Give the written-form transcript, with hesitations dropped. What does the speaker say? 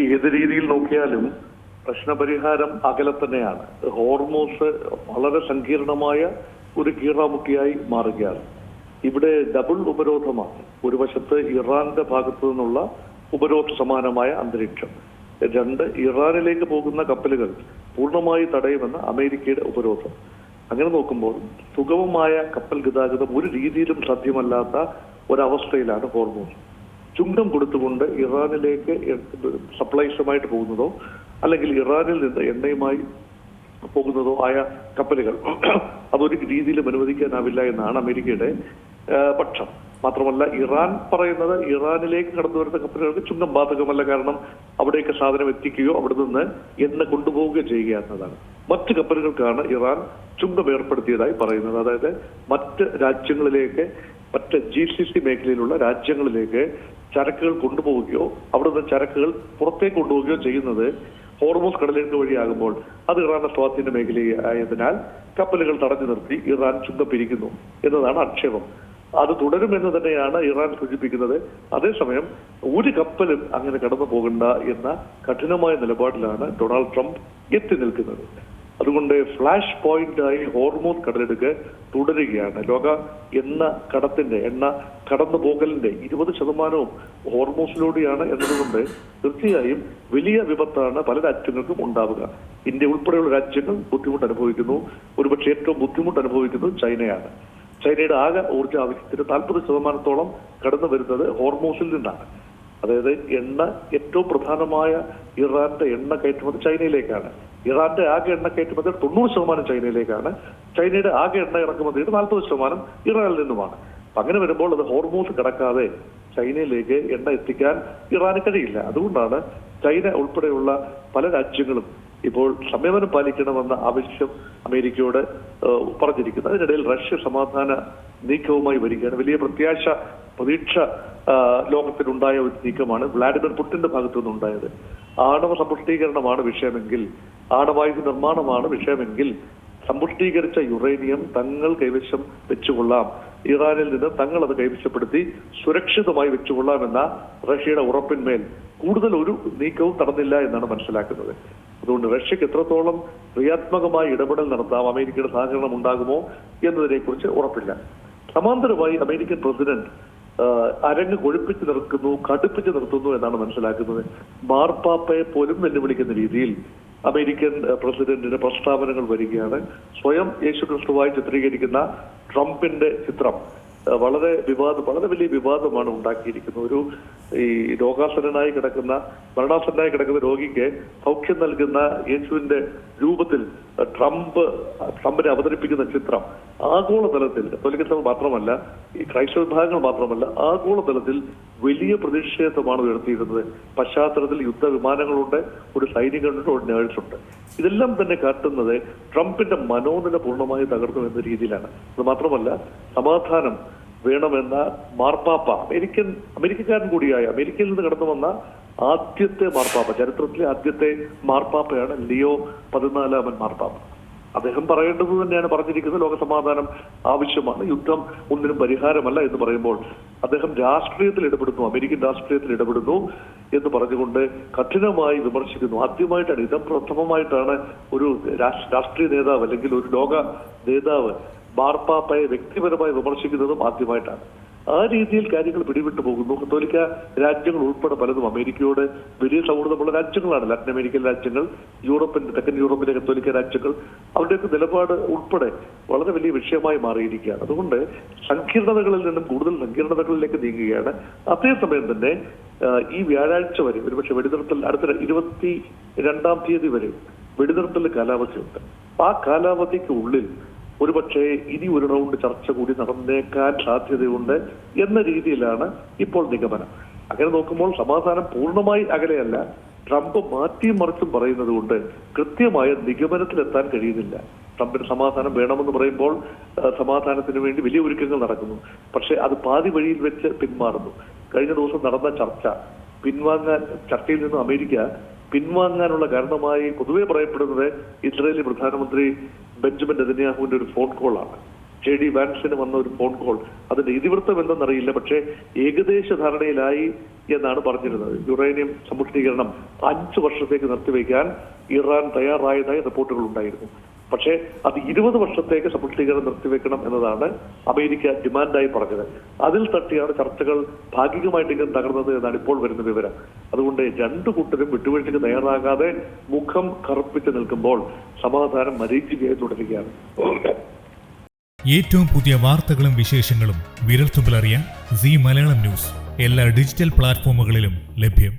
ഏത് രീതിയിൽ നോക്കിയാലും പ്രശ്നപരിഹാരം അകലെ തന്നെയാണ്. ഹോർമോസ് വളരെ സങ്കീർണമായ ഒരു കീറാമുട്ടിയായി മാറുകയാണ്. ഇവിടെ ഡബിൾ ഉപരോധമാണ്. ഒരു വശത്ത് ഇറാന്റെ ഭാഗത്തു നിന്നുള്ള ഉപരോധ സമാനമായ അന്തരീക്ഷം, രണ്ട് ഇറാനിലേക്ക് പോകുന്ന കപ്പലുകൾ പൂർണ്ണമായി തടയുമെന്ന അമേരിക്കയുടെ ഉപരോധം. അങ്ങനെ നോക്കുമ്പോൾ സുഗമമായ കപ്പൽ ഗതാഗതം ഒരു രീതിയിലും സാധ്യമല്ലാത്ത ഒരവസ്ഥയിലാണ് ഹോർമോസ്. ചുങ്കം കൊടുത്തുകൊണ്ട് ഇറാനിലേക്ക് സപ്ലൈസുമായിട്ട് പോകുന്നതോ അല്ലെങ്കിൽ ഇറാനിൽ നിന്ന് എണ്ണയുമായി പോകുന്നതോ ആയ കപ്പലുകൾ അതൊരു രീതിയിലും അനുവദിക്കാനാവില്ല എന്നാണ് അമേരിക്കയുടെ പക്ഷം. മാത്രമല്ല ഇറാൻ പറയുന്നത് ഇറാനിലേക്ക് കടന്നു വരുന്ന കപ്പലുകൾക്ക് ചുങ്കം ബാധകമല്ല, കാരണം അവിടേക്ക് സാധനം എത്തിക്കുകയോ അവിടെ നിന്ന് എണ്ണ കൊണ്ടുപോവുകയോ ചെയ്യുക എന്നതാണ്. മറ്റ് കപ്പലുകൾക്കാണ് ഇറാൻ ചുങ്കം ഏർപ്പെടുത്തിയതായി പറയുന്നത്. അതായത് മറ്റ് രാജ്യങ്ങളിലേക്ക്, മറ്റ് GCC മേഖലയിലുള്ള രാജ്യങ്ങളിലേക്ക് ചരക്കുകൾ കൊണ്ടുപോവുകയോ അവിടെ നിന്ന് ചരക്കുകൾ പുറത്തേക്ക് കൊണ്ടുപോവുകയോ ചെയ്യുന്നത് ഹോർമോസ് കടലിടുക്ക് വഴിയാകുമ്പോൾ അത് ഇറാന്റെ സ്വാധീന മേഖലയായതിനാൽ കപ്പലുകൾ തടഞ്ഞു നിർത്തി ഇറാൻ ചുങ്കം പിരിക്കുന്നു എന്നതാണ് ആക്ഷേപം. അത് തുടരുമെന്ന് തന്നെയാണ് ഇറാൻ സൂചിപ്പിക്കുന്നത്. അതേസമയം ഒരു കപ്പലും അങ്ങനെ കടന്നു പോകണ്ട എന്ന കഠിനമായ നിലപാടിലാണ് ഡൊണാൾഡ് ട്രംപ് എത്തി നിൽക്കുന്നത്. അതുകൊണ്ട് ഫ്ലാഷ് പോയിന്റായി ഹോർമോസ് കടലെടുക്ക് തുടരുകയാണ്. ലോക എണ്ണ കടന്നു പോകലിന്റെ 20% ഹോർമോസിലൂടെയാണ് എന്നതുകൊണ്ട് തീർച്ചയായും വലിയ വിപത്താണ് പല രാജ്യങ്ങൾക്കും ഉണ്ടാവുക. ഇന്ത്യ ഉൾപ്പെടെയുള്ള രാജ്യങ്ങൾ ബുദ്ധിമുട്ട് അനുഭവിക്കുന്നു. ഒരുപക്ഷെ ഏറ്റവും ബുദ്ധിമുട്ട് അനുഭവിക്കുന്നത് ചൈനയാണ്. ചൈനയുടെ ആകെ ഊർജ്ജ ആവശ്യത്തിന് 40% കടന്നു വരുന്നത് ഹോർമോസിൽ നിന്നാണ്. അതായത് എണ്ണ ഏറ്റവും പ്രധാനമായ ഇറാന്റെ എണ്ണ കയറ്റുമതി ചൈനയിലേക്കാണ്. ഇറാന്റെ ആകെ എണ്ണ കയറ്റുമതി 90% ചൈനയിലേക്കാണ്. ചൈനയുടെ ആകെ എണ്ണ ഇറക്കുമതിയുടെ 40% ഇറാനിൽ നിന്നുമാണ്. അങ്ങനെ വരുമ്പോൾ അത് ഹോർമോസ് കടക്കാതെ ചൈനയിലേക്ക് എണ്ണ എത്തിക്കാൻ ഇറാന് കഴിയില്ല. അതുകൊണ്ടാണ് ചൈന ഉൾപ്പെടെയുള്ള പല രാജ്യങ്ങളും ഇപ്പോൾ സംയമനം പാലിക്കണമെന്ന ആവശ്യം അമേരിക്കയോട് പറഞ്ഞിരിക്കുന്നത്. അതിനിടയിൽ റഷ്യ സമാധാന നീക്കവുമായി വരികയാണ്. വലിയ പ്രതീക്ഷ ലോകത്തിനുണ്ടായ ഒരു നീക്കമാണ് വ്ളാഡിമിർ പുടിന്റെ ഭാഗത്തു നിന്നുണ്ടായത്. ആണവ സമ്പുഷ്ടീകരണമാണ് വിഷയമെങ്കിൽ, ആണവായുധ നിർമ്മാണമാണ് വിഷയമെങ്കിൽ സമ്പുഷ്ടീകരിച്ച യുറേനിയം തങ്ങൾ കൈവശം വെച്ചുകൊള്ളാം, ഇറാനിൽ നിന്ന് തങ്ങൾ അത് കൈവശപ്പെടുത്തി സുരക്ഷിതമായി വെച്ചുകൊള്ളാമെന്ന റഷ്യയുടെ ഉറപ്പിന്മേൽ കൂടുതൽ ഒരു നീക്കവും നടന്നില്ല എന്നാണ് മനസ്സിലാക്കുന്നത്. അതുകൊണ്ട് റഷ്യക്ക് എത്രത്തോളം ക്രിയാത്മകമായി ഇടപെടൽ നടത്താം, അമേരിക്കയുടെ സഹകരണം ഉണ്ടാകുമോ എന്നതിനെ കുറിച്ച് ഉറപ്പില്ല. സമാന്തരമായി അമേരിക്കൻ പ്രസിഡന്റ് അരങ്ങ് കടുപ്പിച്ച് നിർത്തുന്നു എന്നാണ് മനസ്സിലാക്കുന്നത്. മാർപ്പാപ്പയെ പോലും വെല്ലുവിളിക്കുന്ന രീതിയിൽ അമേരിക്കൻ പ്രസിഡന്റിന്റെ പ്രസ്താവനകൾ വരികയാണ്. സ്വയം യേശുക്രിസ്തുവായി ചിത്രീകരിക്കുന്ന ട്രംപിന്റെ ചിത്രം വളരെ വലിയ വിവാദമാണ് ഉണ്ടാക്കിയിരിക്കുന്നത്. ഈ മരണാസന്നനായി കിടക്കുന്ന രോഗിക്ക് സൗഖ്യം നൽകുന്ന യേശുവിന്റെ രൂപത്തിൽ ട്രംപിനെ അവതരിപ്പിക്കുന്ന ചിത്രം ആഗോളതലത്തിൽ കത്തോലിക്ക സഭ മാത്രമല്ല, ഈ ക്രൈസ്തവ വിഭാഗങ്ങൾ മാത്രമല്ല, ആഗോളതലത്തിൽ വലിയ പ്രതിഷേധമാണ് ഉയർത്തിയിരുന്നത്. പശ്ചാത്തലത്തിൽ യുദ്ധവിമാനങ്ങളുണ്ട്, ഒരു സൈനികനുണ്ട്, ഒരു നേഴ്സുണ്ട്. ഇതെല്ലാം തന്നെ കാട്ടുന്നത് ട്രംപിന്റെ മനോനില പൂർണ്ണമായി തകർന്നു എന്ന രീതിയിലാണ്. അത് മാത്രമല്ല, സമാധാനം വേണമെന്ന മാർപ്പാപ്പ അമേരിക്കക്കാരൻ കൂടിയായ അമേരിക്കയിൽ നിന്ന് കടന്നു വന്ന ആദ്യത്തെ മാർപ്പാപ്പ, ചരിത്രത്തിലെ ആദ്യത്തെ മാർപ്പാപ്പയാണ് ലിയോ 14 മാർപ്പാപ്പ. അദ്ദേഹം പറയേണ്ടത് തന്നെയാണ് പറഞ്ഞിരിക്കുന്നത്. ലോക സമാധാനം ആവശ്യമാണ്, യുദ്ധം ഒന്നിനും പരിഹാരമല്ല എന്ന് പറയുമ്പോൾ അദ്ദേഹം രാഷ്ട്രീയത്തിൽ ഇടപെടുന്നു, അമേരിക്കൻ രാഷ്ട്രീയത്തിൽ ഇടപെടുന്നു എന്ന് പറഞ്ഞുകൊണ്ട് കഠിനമായി വിമർശിക്കുന്നു. ആദ്യമായിട്ടാണ്, പ്രഥമമായിട്ടാണ് ഒരു രാഷ്ട്രീയ നേതാവ് അല്ലെങ്കിൽ ഒരു ലോക നേതാവ് മാർപ്പാപ്പയെ വ്യക്തിപരമായി വിമർശിക്കുന്നതും ആദ്യമായിട്ടാണ്. ആ രീതിയിൽ കാര്യങ്ങൾ പിടിവിട്ടു പോകുന്നു. കത്തോലിക്ക രാജ്യങ്ങൾ ഉൾപ്പെടെ പലതും അമേരിക്കയോട് വലിയ സൗഹൃദമുള്ള രാജ്യങ്ങളാണ്. ലാറ്റിൻ അമേരിക്കൻ രാജ്യങ്ങൾ, തെക്കൻ യൂറോപ്പിലെ കത്തോലിക്ക രാജ്യങ്ങൾ, അവരുടെയൊക്കെ നിലപാട് ഉൾപ്പെടെ വളരെ വലിയ വിഷയമായി മാറിയിരിക്കുകയാണ്. അതുകൊണ്ട് സങ്കീർണതകളിൽ നിന്നും കൂടുതൽ സങ്കീർണതകളിലേക്ക് നീങ്ങുകയാണ്. അതേസമയം തന്നെ ഈ വ്യാഴാഴ്ച വരെ ഒരുപക്ഷെ വെടിനിർത്തൽ, അടുത്ത 22-ാം തീയതി വരെ വെടിനിർത്തൽ കാലാവധിയുണ്ട്. ആ കാലാവധിക്ക് ഉള്ളിൽ ഒരുപക്ഷെ ഇനി ഒരു റൗണ്ട് ചർച്ച കൂടി നടന്നേക്കാൻ സാധ്യതയുണ്ട് എന്ന രീതിയിലാണ് ഇപ്പോൾ നിഗമനം. അങ്ങനെ നോക്കുമ്പോൾ സമാധാനം പൂർണ്ണമായി അകലെയല്ല. ട്രംപ് മാറ്റിയും മറിച്ചും പറയുന്നത് കൊണ്ട് കൃത്യമായ നിഗമനത്തിലെത്താൻ കഴിയുന്നില്ല. ട്രംപിന് സമാധാനം വേണമെന്ന് പറയുമ്പോൾ സമാധാനത്തിന് വേണ്ടി വലിയ ഒരുക്കങ്ങൾ നടക്കുന്നു. പക്ഷെ അത് പാതി വഴിയിൽ വെച്ച് പിന്മാറുന്നു. കഴിഞ്ഞ ദിവസം നടന്ന ചർച്ചയിൽ നിന്നും അമേരിക്ക പിൻവാങ്ങാനുള്ള കാരണമായി പൊതുവെ പറയപ്പെടുന്നത് ഇസ്രായേലി പ്രധാനമന്ത്രി ബെഞ്ചമിൻ നെതന്യാഹുവിന്റെ ഒരു ഫോൺ കോളാണ്. JD വാൻസിന് വന്ന ഒരു ഫോൺ കോൾ, അതിന്റെ ഇതിവൃത്തം എന്തെന്നറിയില്ല, പക്ഷേ ഏകദേശ ധാരണയിലായി എന്നാണ് പറഞ്ഞിരുന്നത്. യുറേനിയം സമ്പുഷ്ടീകരണം 5 വർഷത്തേക്ക് നിർത്തിവെക്കാൻ ഇറാൻ തയ്യാറായതായി റിപ്പോർട്ടുകൾ ഉണ്ടായിരുന്നു. പക്ഷേ അത് 20 വർഷത്തേക്ക് സമ്പുഷ്ടീകരണം നിർത്തിവെക്കണം എന്നതാണ് അമേരിക്ക ഡിമാൻഡായി പറഞ്ഞത്. അതിൽ തട്ടിയാണ് ചർച്ചകൾ ഭാഗികമായിട്ടെങ്കിലും തകർന്നത് എന്നാണ് ഇപ്പോൾ വരുന്ന വിവരം. അതുകൊണ്ട് രണ്ടു കൂട്ടരും വിട്ടുവീഴ്ചയ്ക്ക് തയ്യാറാകാതെ മുഖം കറുപ്പിച്ച് നിൽക്കുമ്പോൾ സമാധാനം മരീചികയായി തുടരുകയാണ്. ഏറ്റവും പുതിയ വാർത്തകളും വിശേഷങ്ങളും വിരൽത്തുമ്പിലറിയാൻ സീ മലയാളം ന്യൂസ് എല്ലാ ഡിജിറ്റൽ പ്ലാറ്റ്ഫോമുകളിലും ലഭ്യം.